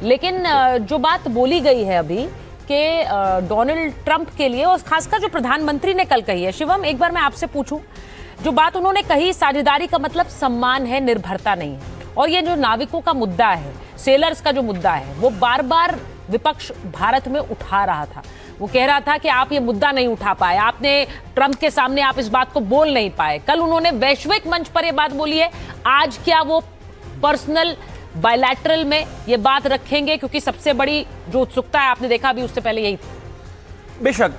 लेकिन जो बात बोली गई है अभी कि डोनाल्ड ट्रंप के लिए और खासकर जो प्रधानमंत्री ने कल कही है, शिवम एक बार मैं आपसे पूछूं, जो बात उन्होंने कही साझेदारी का मतलब सम्मान है, निर्भरता नहीं है। और ये जो नाविकों का मुद्दा है, सेलर्स का जो मुद्दा है, वो बार बार विपक्ष भारत में उठा रहा था। वो कह रहा था कि आप ये मुद्दा नहीं उठा पाए, आपने ट्रंप के सामने आप इस बात को बोल नहीं पाए। कल उन्होंने वैश्विक मंच पर ये बात बोली है, आज क्या वो पर्सनल बायलैटरल में ये बात रखेंगे? क्योंकि सबसे बड़ी जो उत्सुकता है, आपने देखा अभी उससे पहले यही थी। बेशक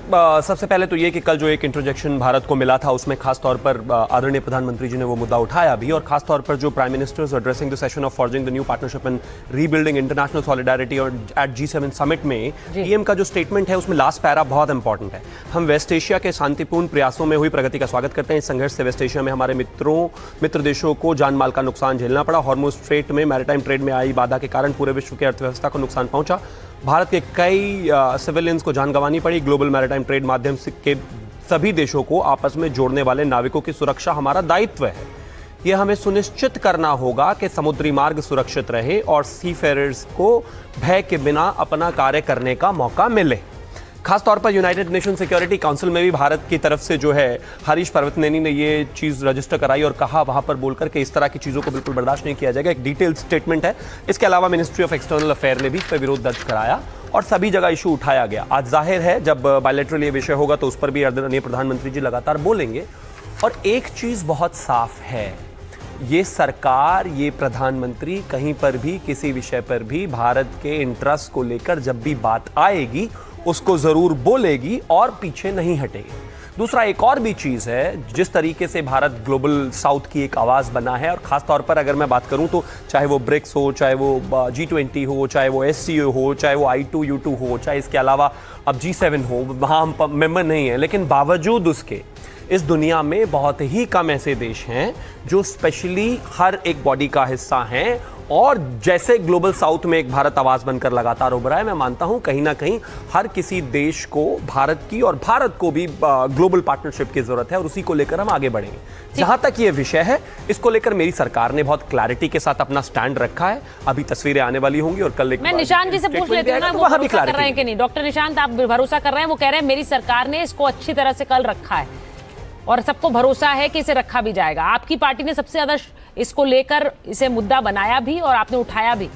सबसे पहले तो ये कि कल जो एक इंटरजेक्शन भारत को मिला था उसमें खास तौर पर आदरणीय प्रधानमंत्री जी ने वो मुद्दा उठाया भी, और खास तौर पर जो prime ministers addressing the session of forging the new partnership and rebuilding international solidarity और एट G7 समिट में पीएम का जो स्टेटमेंट है उसमें लास्ट पैरा बहुत इंपॉर्टेंट है। हम वेस्ट एशिया के शांतिपूर्ण प्रयासों में हुई प्रगति का स्वागत करते हैं। इस संघर्ष से वेस्ट एशिया में हमारे मित्र देशों को जान माल का नुकसान झेलना पड़ा। हॉर्मुज स्ट्रेट में मैरीटाइम ट्रेड में आई बाधा के कारण पूरे विश्व की अर्थव्यवस्था को नुकसान पहुंचा। भारत के कई सिविलियंस को जान गंवानी पड़ी। ग्लोबल मैरीटाइम ट्रेड माध्यम से के सभी देशों को आपस में जोड़ने वाले नाविकों की सुरक्षा हमारा दायित्व है। यह हमें सुनिश्चित करना होगा कि समुद्री मार्ग सुरक्षित रहे और सीफेरर्स को भय के बिना अपना कार्य करने का मौका मिले। खासतौर पर यूनाइटेड नेशन सिक्योरिटी काउंसिल में भी भारत की तरफ से जो है हरीश पर्वतनेनी ने ये चीज़ रजिस्टर कराई और कहा वहाँ पर बोलकर कि इस तरह की चीज़ों को बिल्कुल बर्दाश्त नहीं किया जाएगा। एक डिटेल्ड स्टेटमेंट है। इसके अलावा मिनिस्ट्री ऑफ एक्सटर्नल अफेयर ने भी इस पर विरोध दर्ज कराया और सभी जगह इशू उठाया गया। आज जाहिर है जब बायलैटरल ये विषय होगा तो उस पर भी आदरणीय प्रधानमंत्री जी लगातार बोलेंगे। और एक चीज़ बहुत साफ है, ये सरकार, ये प्रधानमंत्री कहीं पर भी किसी विषय पर भी भारत के इंटरेस्ट को लेकर जब भी बात आएगी उसको जरूर बोलेगी और पीछे नहीं हटेगी। दूसरा एक और भी चीज़ है, जिस तरीके से भारत ग्लोबल साउथ की एक आवाज़ बना है, और ख़ास तौर पर अगर मैं बात करूं तो चाहे वो ब्रिक्स हो, चाहे वो G20 हो, चाहे वो SCO हो, चाहे वो I2U2 हो, चाहे इसके अलावा अब G7 हो, वहाँ हम मेंबर नहीं हैं, लेकिन बावजूद उसके इस दुनिया में बहुत ही कम ऐसे देश हैं जो स्पेशली हर एक बॉडी का हिस्सा हैं। और जैसे ग्लोबल साउथ में एक भारत आवाज बनकर लगातार उभरा है, मैं मानता हूं कहीं ना कहीं हर किसी देश को भारत की और भारत को भी ग्लोबल पार्टनरशिप की जरूरत है और उसी को लेकर हम आगे बढ़ेंगे। जहां तक ये विषय है, इसको लेकर मेरी सरकार ने बहुत क्लैरिटी के साथ अपना स्टैंड रखा है। अभी तस्वीरें आने वाली होंगी और कल मैं निशांत जी से पूछ लेती हूं, वो भरोसा कर रहे हैं कि नहीं? डॉक्टर निशांत, आप भरोसा कर रहे हैं? वो कह रहे हैं मेरी सरकार ने इसको अच्छी तरह से कल रखा है और सबको भरोसा है कि इसे रखा भी जाएगा। आपकी पार्टी ने सबसे ज्यादा इसको लेकर इसे मुद्दा बनाया भी और आपने उठाया भी।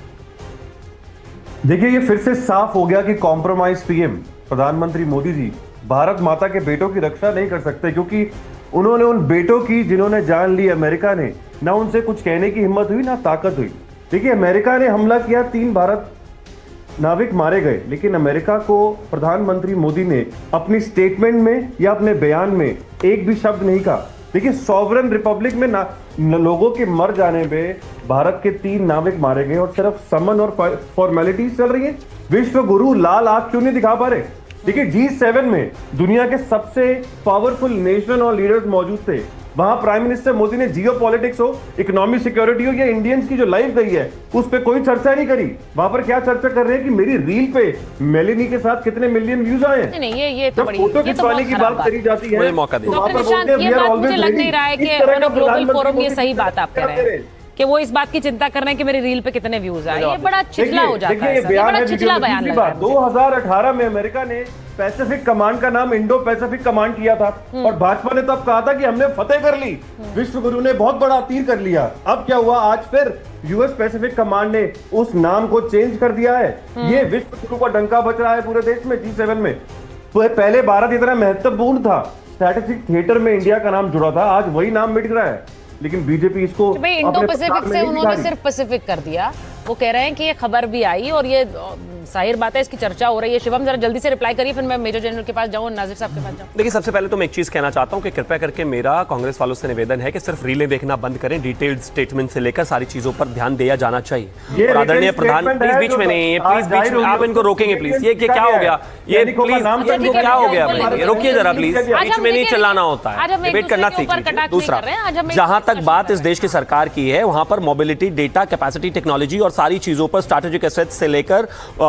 देखिए, ये फिर से साफ हो गया कि कॉम्प्रोमाइज पीएम प्रधानमंत्री मोदी जी भारत माता के बेटों की रक्षा नहीं कर सकते, क्योंकि उन्होंने उन बेटों की जिन्होंने जान ली अमेरिका ने, ना उनसे कुछ कहने की हिम्मत हुई ना ताकत हुई। देखिए, अमेरिका ने हमला किया, 3 भारत नाविक मारे गए, लेकिन अमेरिका को प्रधानमंत्री मोदी ने अपनी स्टेटमेंट में या अपने बयान में एक भी शब्द नहीं कहा। देखिए, सॉवरन रिपब्लिक में लोगों के मर जाने पे भारत के 3 नाविक मारे गए और सिर्फ समन और फॉर्मेलिटीज चल रही है। विश्व गुरु लाल आंख क्यों नहीं दिखा पा रहे? देखिए, G7 में दुनिया के सबसे पावरफुल नेशन और लीडर्स मौजूद थे। वहां प्राइम मिनिस्टर मोदी ने जियोपॉलिटिक्स हो, इकोनॉमिक सिक्योरिटी हो या इंडियंस की जो लाइफ गई है उस पर कोई चर्चा नहीं करी। वहां पर क्या चर्चा कर रहे हैं कि मेरी रील पे मेलेनी के साथ कितने मिलियन व्यूज आए हैं। नहीं, ये तो बड़ी फोटो खिंचवाने की बात करी जाती है। डॉक्टर निशांत, ये बात मुझे लग नहीं रहा है कि ग्लोबल फोरम ये सही बात आप कह रहे हैं कि वो इस बात की चिंता कर रहे हैं कि मेरी रील पे कितने व्यूज आए। ये बड़ा चिचला हो जाता है, ये बड़ा चिचला बयान लग रहा है। 2018 में अमेरिका ने पैसिफिक कमांड का नाम इंडो पैसिफिक कमांड किया था और भाजपा ने तब कहा था कि हमने फतेह कर ली, विश्व गुरु ने बहुत बड़ा तीर कर लिया। अब क्या हुआ? आज फिर यूएस पैसिफिक कमांड ने उस नाम को चेंज कर दिया है। ये विश्व गुरु का डंका बज रहा है पूरे देश में G7 में। तो पहले भारत इतना महत्वपूर्ण था, स्ट्रैटेजिक थिएटर में इंडिया का नाम जुड़ा था, आज वही नाम मिट रहा है। लेकिन बीजेपी इसको इंडो पैसिफिक से उन्होंने सिर्फ पैसिफिक कर दिया। वो कह रहे हैं कि ये खबर भी आई और ये जाहिर बात है इसकी चर्चा हो रही है। शिवम, जरा जल्दी से रिप्लाई करिए, फिर मैं मेजर जनरल के पास जाऊं, नाजिर साहब के पास जाऊं। देखिए, सबसे पहले तो मैं एक चीज कहना चाहता हूं कि कृपया करके मेरा कांग्रेस वालों से निवेदन है कि सिर्फ रीलें देखना बंद करें। डिटेल्ड स्टेटमेंट से लेकर सारी चीजों पर ध्यान दिया जाना चाहिए। और आदरणीय प्रधान, प्लीज बीच में नहीं, प्लीज बीच में आप इनको रोकेंगे प्लीज। ये क्या हो गया? ये प्लीज क्या हो गया? रोकिए जरा प्लीज, बीच में नहीं चिल्लाना होता है, डिबेट करना सीखिए। दूसरा, जहां तक बात इस देश की सरकार की है, वहां पर मोबिलिटी, डेटा, कैपेसिटी, टेक्नोलॉजी और सारी चीजों पर, स्ट्रैटेजिक एसेट्स से लेकर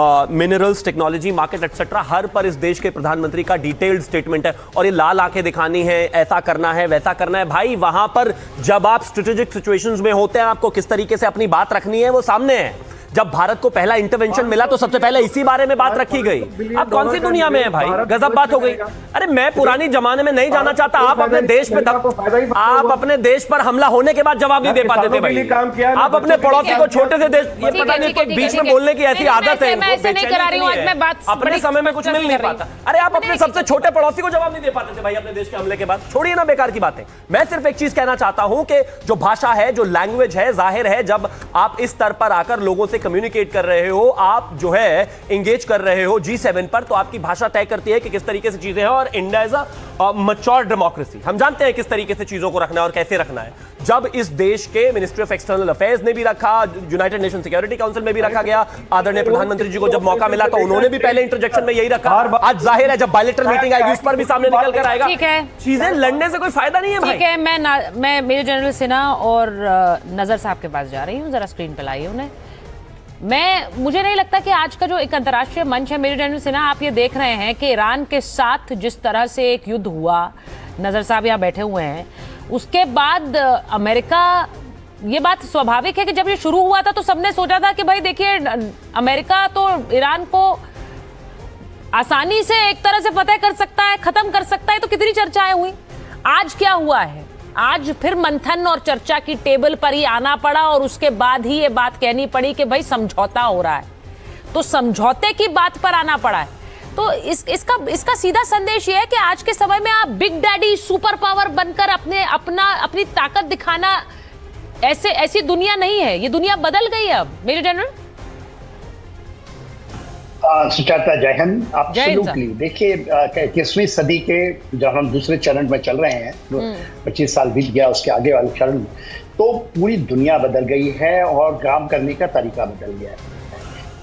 मिनरल्स, टेक्नोलॉजी, मार्केट एक्सेट्रा, हर पर इस देश के प्रधानमंत्री का डिटेल्ड स्टेटमेंट है। और ये लाल आंखें दिखानी है, ऐसा करना है, वैसा करना है, भाई वहां पर जब आप स्ट्रैटेजिक सिचुएशंस में होते हैं, आपको किस तरीके से अपनी बात रखनी है वो सामने है। जब भारत को पहला इंटरवेंशन मिला तो सबसे पहले इसी बारे में बात रखी गई। आप कौन सी दुनिया में है भाई, गजब बात हो गई। अरे मैं पुरानी जमाने में नहीं जाना चाहता। आप अपने देश पे आप अपने देश पर हमला होने के बाद जवाब नहीं दे पाते थे भाई। आप अपने पड़ोसी को छोटे से देश, ये पता नहीं कोई बीच में बोलने की ऐसी आदत है, अपने समय में कुछ मिल नहीं पाता। अरे आप अपने सबसे छोटे पड़ोसी को जवाब नहीं दे पाते थे भाई अपने देश के हमले के बाद। छोड़िए ना बेकार की बातें। मैं सिर्फ एक चीज कहना चाहता हूं कि जो भाषा है, जो लैंग्वेज है, जाहिर है जब आप इस स्तर पर आकर लोगों से कम्युनिकेट कर रहे हो, आप जो है इंगेज कर रहे हो G7 पर, तो आपकी भाषा तय करती है कि किस तरीके से चीजें हैं। और India is a mature democracy, हम जानते हैं किस तरीके से चीजों को रखना है और कैसे रखना है। जब इस देश के मिनिस्ट्री ऑफ एक्सटर्नल अफेयर्स ने भी रखा, यूनाइटेड नेशन सिक्योरिटी काउंसिल में भी रखा गया, आदरणीय प्रधानमंत्री जी को जब मौका मिला तो उन्होंने भी पहले इंटरजेक्शन में यही रखा। आज जाहिर है जब बायलैटरल मीटिंग आएगी उस पर भी सामने निकल कर आएगा। ठीक है, चीजें लड़ने से कोई फायदा नहीं है भाई। ठीक है, मैं मेजर जनरल सिन्हा और नजर साहब के पास जा रही हूँ, जरा स्क्रीन पे लाइए उन्हें। मुझे नहीं लगता कि आज का जो एक अंतर्राष्ट्रीय मंच है, मेजर जनरल सिन्हा, आप ये देख रहे हैं कि ईरान के साथ जिस तरह से एक युद्ध हुआ, नजर साहब यहाँ बैठे हुए हैं, उसके बाद अमेरिका, ये बात स्वाभाविक है कि जब ये शुरू हुआ था तो सबने सोचा था कि भाई देखिए अमेरिका तो ईरान को आसानी से एक तरह से फतेह कर सकता है, खत्म कर सकता है। तो कितनी चर्चाएं हुई। आज क्या हुआ है, आज फिर मंथन और चर्चा की टेबल पर ही आना पड़ा और उसके बाद ही ये बात कहनी पड़ी कि भाई समझौता हो रहा है, तो समझौते की बात पर आना पड़ा है। तो इसका सीधा संदेश ये है कि आज के समय में आप बिग डैडी सुपर पावर बनकर अपनी ताकत दिखाना, ऐसी दुनिया नहीं है, ये दुनिया बदल गई है अब। मेजर जनरल सुजाता, जय हिंद। एब्सोल्युटली, देखिए 21वीं सदी के जब हम दूसरे चरण में चल रहे हैं, 25 साल बीत गया, उसके आगे वाले चरण, तो पूरी दुनिया बदल गई है और काम करने का तरीका बदल गया है।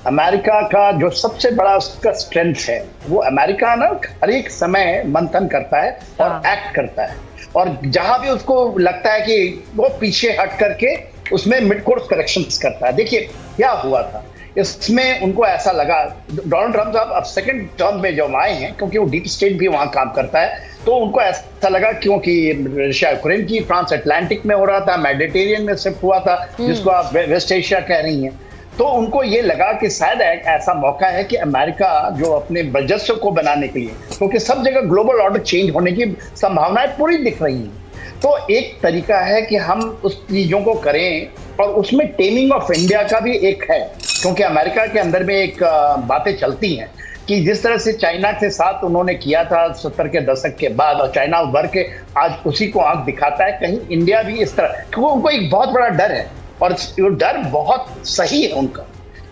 अमेरिका का जो सबसे बड़ा उसका स्ट्रेंथ है, वो अमेरिका ना हर एक समय मंथन करता है और एक्ट करता है, और जहां भी उसको लगता है कि वो पीछे हट करके उसमें मिड कोर्स करेक्शंस करता है। देखिए क्या हुआ था इसमें, उनको ऐसा लगा, डोनाल्ड ट्रम्प साहब अब सेकंड टर्म में जब आए हैं, क्योंकि वो डीप स्टेट भी वहां काम करता है, तो उनको ऐसा लगा, क्योंकि रशिया यूक्रेन की ट्रांस अटलांटिक में हो रहा था, मेडिटेरियन में शिफ्ट हुआ था, जिसको आप वेस्ट एशिया कह रही हैं, तो उनको ये लगा कि शायद एक ऐसा मौका है कि अमेरिका जो अपने वर्चस्व को बनाने के लिए, क्योंकि सब जगह ग्लोबल ऑर्डर चेंज होने की संभावनाएं पूरी दिख रही हैं, तो एक तरीका है कि हम उस चीजों को करें, और उसमें टेमिंग ऑफ इंडिया का भी एक है, क्योंकि अमेरिका के अंदर में एक बातें चलती हैं कि जिस तरह से चाइना के साथ उन्होंने किया था 70 के दशक के बाद, और चाइना उभर के आज उसी को आंख दिखाता है, कहीं इंडिया भी इस तरह, क्योंकि उनको एक बहुत बड़ा डर है, और वो डर बहुत सही है उनका।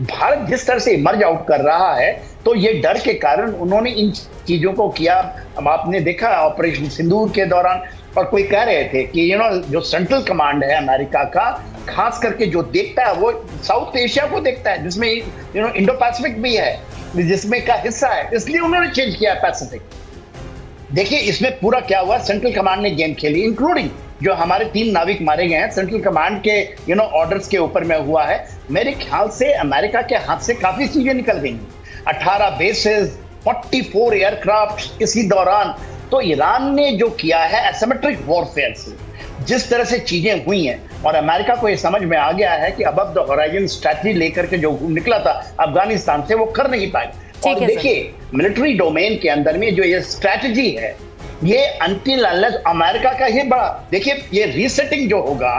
भारत जिस तरह से इमर्ज आउट कर रहा है, तो ये डर के कारण उन्होंने इन चीजों को किया। अब आपने देखा ऑपरेशन सिंदूर के दौरान, और कोई कह रहे थे कि जो सेंट्रल कमांड है अमेरिका का, खास करके जो देखता है वो साउथ एशिया को देखता है, जिसमें इंडो पैसिफिक भी है, जिसमें का हिस्सा है, इसलिए उन्होंने चेंज किया पैसिफिक। देखिए इसमें पूरा क्या हुआ, सेंट्रल कमांड ने गेम खेली, इंक्लूडिंग जो हमारे 3 नाविक मारे गए हैं सेंट्रल कमांड के ऑर्डर्स के ऊपर में हुआ है। मेरे ख्याल से अमेरिका के हाथ से काफी चीजें निकल गई, 18 बेसेस, 44 एयरक्राफ्ट इसी दौरान। तो ईरान ने जो किया है एसिमेट्रिक वॉरफेयर से, जिस तरह से चीजें हुई हैं, और अमेरिका को ये समझ में आ गया है कि अबव द होराइजन स्ट्रैटेजी लेकर के जो निकला था अफगानिस्तान से, वो कर नहीं पाए। और देखिए मिलिट्री डोमेन के अंदर में जो ये स्ट्रैटेजी है, ये अनटिल अनलेस अमेरिका का ही बड़ा, देखिए ये रीसेटिंग जो होगा,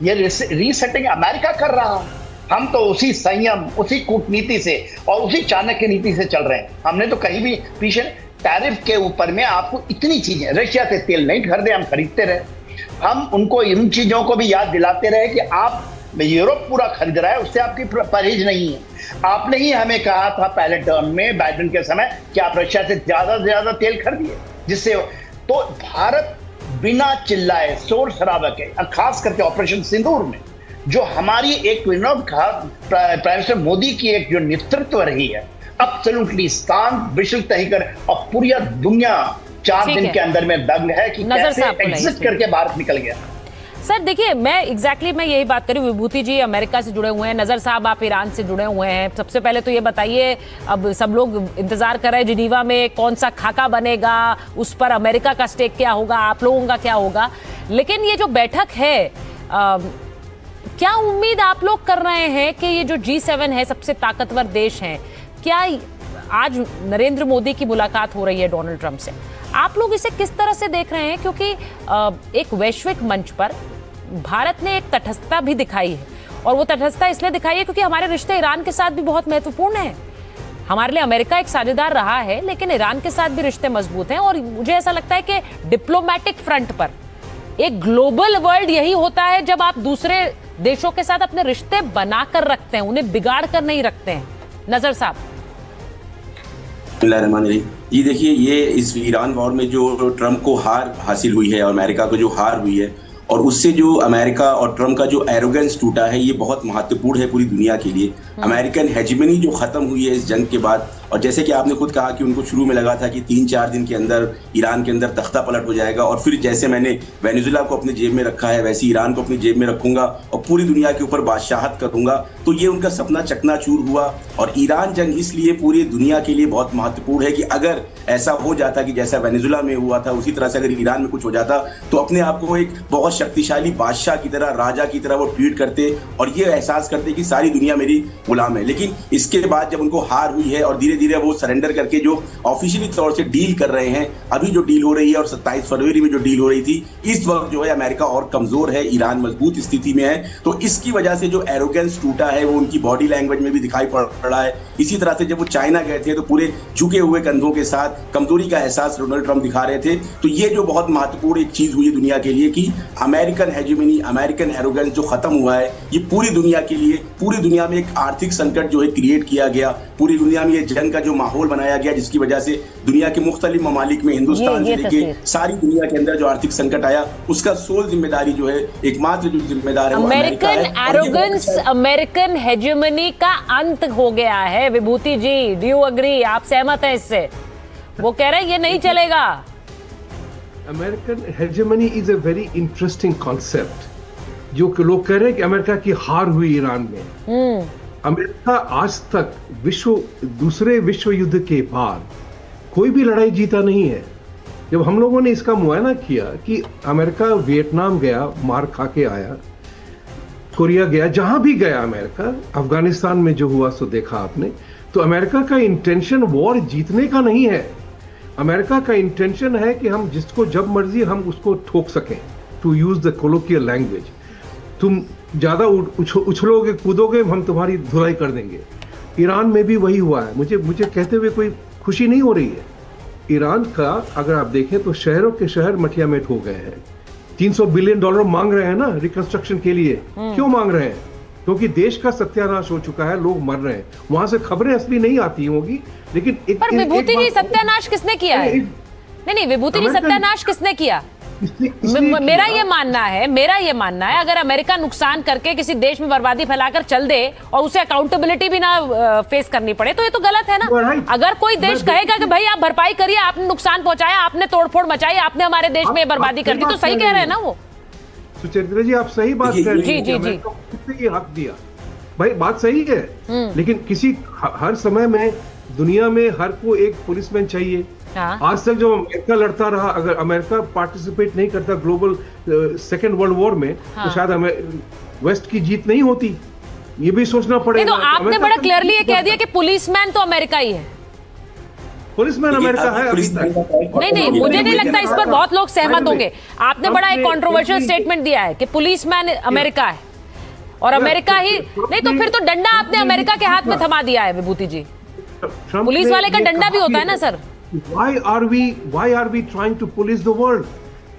ये रीसेटिंग अमेरिका कर रहा है। हम तो उसी संयम, उसी कूटनीति से और उसी चाणक्य नीति से चल रहे हैं। हमने तो कहीं भी पीछे, टैरिफ के ऊपर में आपको इतनी चीजें, रशिया से तेल नहीं खरीदे, हम खरीदते रहे, हम उनको इन चीजों को भी याद दिलाते रहे कि आप यूरोप पूरा खरीद रहा है, उससे आपकी परहेज नहीं है। आपने ही हमें कहा था पहले टर्म में बाइडेन के समय कि आप रशिया से ज्यादा तेल खरीदिए, जिससे तो भारत बिना चिल्लाए, शोर शराबा के, खास करके ऑपरेशन सिंदूर में जो हमारी एक प्राइम मिनिस्टर मोदी की एक जो नेतृत्व रही है, एब्सोल्युटली शांत विशल तहीकर, और पूरी दुनिया 4 दिन के अंदर में दंग है कि कैसे एग्जिट करके बाहर निकल गया। सर देखिए, मैं यही बात करूं। विभूति जी अमेरिका से जुड़े हुए हैं, नजर साहब आप ईरान से जुड़े हुए हैं। सबसे पहले तो ये बताइए, अब सब लोग इंतजार कर रहे हैं जिनीवा में कौन सा खाका बनेगा, उस पर अमेरिका का स्टेक क्या होगा, आप लोगों का क्या होगा। लेकिन ये जो बैठक है, क्या उम्मीद आप लोग कर रहे हैं कि ये जो G7 है, सबसे ताकतवर देश हैं, क्या आज नरेंद्र मोदी की मुलाकात हो रही है डोनाल्ड ट्रंप से, आप लोग इसे किस तरह से देख रहे हैं? क्योंकि एक वैश्विक मंच पर भारत ने एक तटस्थता भी दिखाई है, और वो तटस्थता इसलिए दिखाई है क्योंकि हमारे रिश्ते ईरान के साथ भी बहुत महत्वपूर्ण हैं। हमारे लिए अमेरिका एक साझेदार रहा है, लेकिन ईरान के साथ भी रिश्ते मजबूत हैं। और मुझे ऐसा लगता है कि डिप्लोमेटिक फ्रंट पर एक ग्लोबल वर्ल्ड यही होता है जब आप दूसरे देशों के साथ अपने रिश्ते बनाकर रखते हैं, उन्हें बिगाड़ कर नहीं रखते हैं। नजर साहब। ये देखिए, ये इस ईरान वॉर में जो ट्रंप को हार हासिल हुई है और अमेरिका को जो हार हुई है, और उससे जो अमेरिका और ट्रंप का जो एरोगेंस टूटा है, ये बहुत महत्वपूर्ण है पूरी दुनिया के लिए। अमेरिकन हेजेमनी जो खत्म हुई है इस जंग के बाद, और जैसे कि आपने खुद कहा कि उनको शुरू में लगा था कि 3-4 दिन के अंदर ईरान के अंदर तख्ता पलट हो जाएगा, और फिर जैसे मैंने वेनेजुएला को अपनी जेब में रखा है वैसे ईरान को अपनी जेब में रखूंगा और पूरी दुनिया के ऊपर बादशाहत करूंगा। तो ये उनका सपना चकनाचूर हुआ। और ईरान जंग इसलिए पूरी दुनिया के लिए बहुत महत्वपूर्ण है कि अगर ऐसा हो जाता कि जैसा वेनेजुएला में हुआ था, उसी तरह से अगर ईरान में कुछ हो जाता, तो अपने आप को एक बहुत शक्तिशाली बादशाह की तरह, राजा की तरह वो ट्रीट करते और ये एहसास करते कि सारी दुनिया मेरी गुलाम है। लेकिन इसके बाद जब उनको हार हुई है और धीरे धीरे वो सरेंडर करके जो ऑफिशियली तौर से डील कर रहे हैं, अभी जो डील हो रही है और 27 फरवरी में जो डील हो रही थी, इस वक्त जो है अमेरिका और कमजोर है, ईरान मजबूत स्थिति में है। तो इसकी वजह से जो एरोगेंस टूटा है वो उनकी बॉडी लैंग्वेज में भी दिखाई पड़ रहा है। इसी तरह से जब वो चाइना गए थे तो पूरे झुके हुए कंधों के साथ कमजोरी का एहसास डोनाल्ड ट्रंप दिखा रहे थे। तो ये जो बहुत महत्वपूर्ण एक चीज हुई है दुनिया के लिए कि अमेरिकन हेजेमनी, अमेरिकन एरोगेंस जो खत्म हुआ है, ये पूरी दुनिया के लिए, पूरी दुनिया में एक आर्थिक संकट जो है क्रिएट किया गया, पूरी दुनिया में ये जंग का जो माहौल बनाया गया, जिसकी वजह से दुनिया के मुख्तलिफ ममालिक में, हिंदुस्तान से लेके सारी दुनिया के अंदर जो आर्थिक संकट आया, उसका सोल जिम्मेदारी जो है, एकमात्र जो जिम्मेदार है वो अमेरिका है। अमेरिकन एरोगेंस, अमेरिकन हेजेमनी का अंत हो गया है। विभूति जी, डू यू एग्री? आप सहमत हैं इससे? वो कह रहे हैं ये नहीं चलेगा। American hegemony is a very interesting concept, जो कि लोग कह रहे हैं कि अमेरिका की हार हुई ईरान में। अमेरिका आज तक दूसरे विश्व युद्ध के बाद कोई भी लड़ाई जीता नहीं है। जब हम लोगों ने इसका मुआयना किया कि अमेरिका वियतनाम गया, मार खा के आया, कोरिया गया, जहां भी गया अमेरिका, अफगानिस्तान में जो हुआ सो देखा आपने, तो अमेरिका का इंटेंशन वॉर जीतने का नहीं है। अमेरिका का इंटेंशन है कि हम जिसको जब मर्जी हम उसको ठोक सकें, to use the colloquial language. तुम ज्यादा उछलोगे, कूदोगे, हम तुम्हारी धुलाई कर देंगे। ईरान में भी वही हुआ है। मुझे कहते हुए कोई खुशी नहीं हो रही है। ईरान का अगर आप देखें तो शहरों के शहर मटिया मेट हो गए हैं। $300 बिलियन मांग रहे हैं ना रिकंस्ट्रक्शन के लिए। क्यों मांग रहे हैं? क्योंकि देश का सत्यानाश हो चुका है, लोग मर रहे हैं। वहां से खबरें असली नहीं आती होंगी, लेकिन पर विभूति जी, सत्यानाश किसने किया है? नहीं, विभूति जी, सत्यानाश किसने किया? मेरा ये मानना है अगर अमेरिका नुकसान करके किसी देश में बर्बादी फैलाकर चल दे और उसे अकाउंटेबिलिटी भी ना फेस करनी पड़े, तो ये तो गलत है ना। अगर कोई देश कहेगा कि भाई आप भरपाई करिए, आपने नुकसान पहुंचाया, आपने तोड़फोड़ मचाई, आपने हमारे देश में बर्बादी कर दी, तो सही कह रहे हैं ना वो। सुचरित्रा जी, आप सही बात कह रही हैं। जी। किसने ये हक दिया? भाई बात सही है, लेकिन किसी हर समय में दुनिया में हर को एक पुलिसमैन चाहिए। आज तक जो अमेरिका लड़ता रहा, अगर अमेरिका पार्टिसिपेट नहीं करता ग्लोबल सेकेंड वर्ल्ड वॉर में, तो शायद वेस्ट की जीत नहीं होती। ये भी सोचना पड़ेगा। तो आपने बड़ा क्लियरली ये कह दिया कि पुलिसमैन तो अमेरिका ही है। पुलिसमैन अमेरिका है अभी तक। नहीं, मुझे नहीं लगता इस पर बहुत लोग सहमत होंगे। आपने बड़ा एक कंट्रोवर्शियल स्टेटमेंट दिया है कि पुलिसमैन अमेरिका है और अमेरिका ही नहीं, तो फिर तो डंडा आपने अमेरिका के हाथ में थमा दिया है विभूति जी। पुलिस वाले का डंडा भी होता है ना sir. Why are we trying to police the world?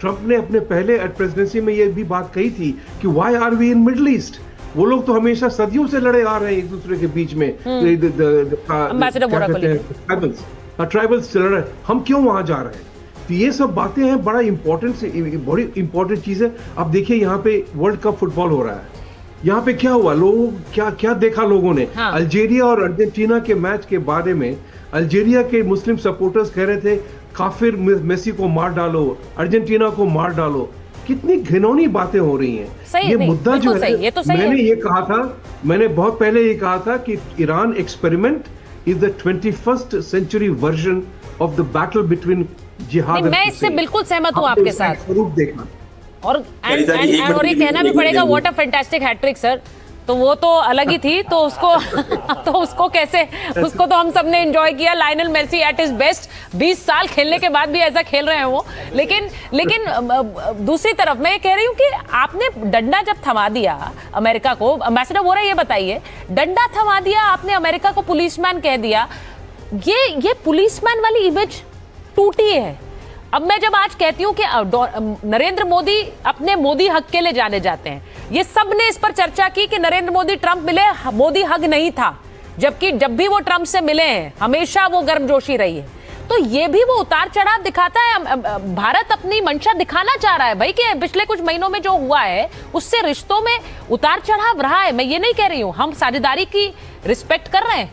Trump ने अपने पहले प्रेसिडेंसी में ये भी बात कही थी कि why are we in Middle East? वो लोग तो हमेशा सदियों से लड़े आ रहे हैं एक दूसरे के बीच में। ट्राइबल्स चल रहे हैं, हम क्यों वहां जा रहे हैं? तो ये सब बातें हैं, बड़ी इंपॉर्टेंट चीज है। अब देखिए यहाँ पे वर्ल्ड कप फुटबॉल हो रहा है, यहाँ पे क्या हुआ, लोग क्या देखा लोगों ने? अल्जीरिया और अर्जेंटीना के मैच के बारे में अल्जीरिया के मुस्लिम सपोर्टर्स कह रहे थे काफिर मेसी को मार डालो, अर्जेंटीना को मार डालो। कितनी घिनौनी बातें हो रही हैं। ये मुद्दा जो है, मैंने बहुत पहले ये कहा था कि Iran experiment is the 21st century version of the battle between jihad. मैं इससे बिल्कुल सहमत हूं आपके साथ। स्वरूप देखना और ये कहना भी पड़ेगा what a fantastic hattrick sir. तो वो तो अलग ही थी, तो उसको कैसे, उसको तो हम सब ने एंजॉय किया। Lionel Messi at his best, 20 साल खेलने के बाद भी ऐसा खेल रहे हैं वो। लेकिन दूसरी तरफ मैं कह रही हूँ कि आपने डंडा जब थमा दिया अमेरिका को, एम्बेसडर बोरा ये बताइए, डंडा थमा दिया आपने, अमेरिका को पुलिसमैन कह दिया, ये पुलिसमैन वाली इमेज टूटी है। अब मैं जब आज कहती हूं कि नरेंद्र मोदी अपने मोदी हक के लिए जाने जाते हैं, ये सब ने इस पर चर्चा की कि नरेंद्र मोदी ट्रंप मिले, मोदी हक नहीं था, जबकि जब भी वो ट्रंप से मिले हैं हमेशा वो गर्मजोशी रही है। तो ये भी वो उतार चढ़ाव दिखाता है। भारत अपनी मंशा दिखाना चाह रहा है भाई कि पिछले कुछ महीनों में जो हुआ है उससे रिश्तों में उतार चढ़ाव रहा है। मैं ये नहीं कह रही हूं, हम साझेदारी की रिस्पेक्ट कर रहे हैं,